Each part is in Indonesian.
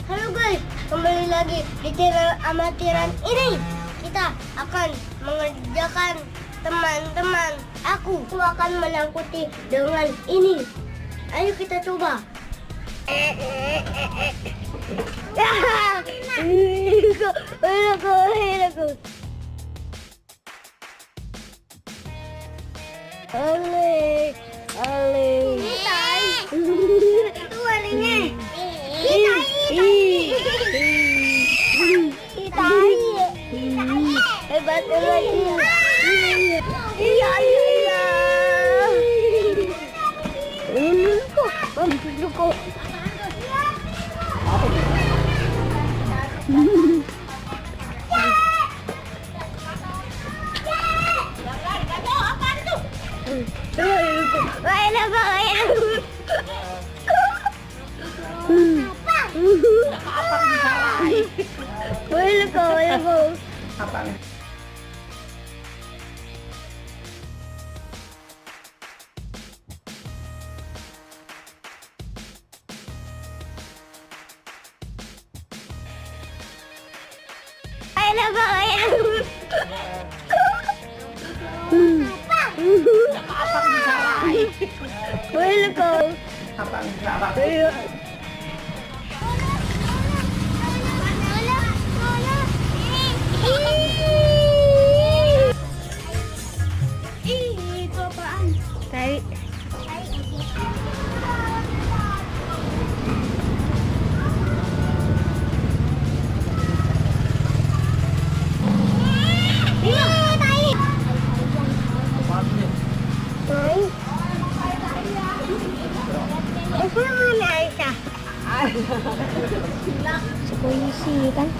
Halo guys, kembali lagi di channel amatiran ini. Kita akan mengerjakan teman-teman. Aku akan menangkuti dengan ini. Ayo kita coba. Ale. Itu walinya. Hebat lagi. Iya. Bantu kok. Boleh kau. Apa nih? Apa disalahin? Boleh kau. Apa nih? Itu apaan? Tai. Polisi kan?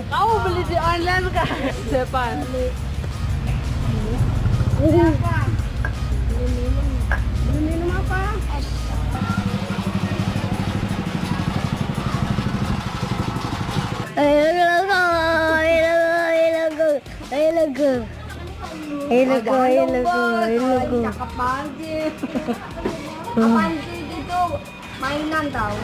Kau beli di online kan? Depan. Minum apa? Cakep banget sih. Apaan sih itu? Mainan tau.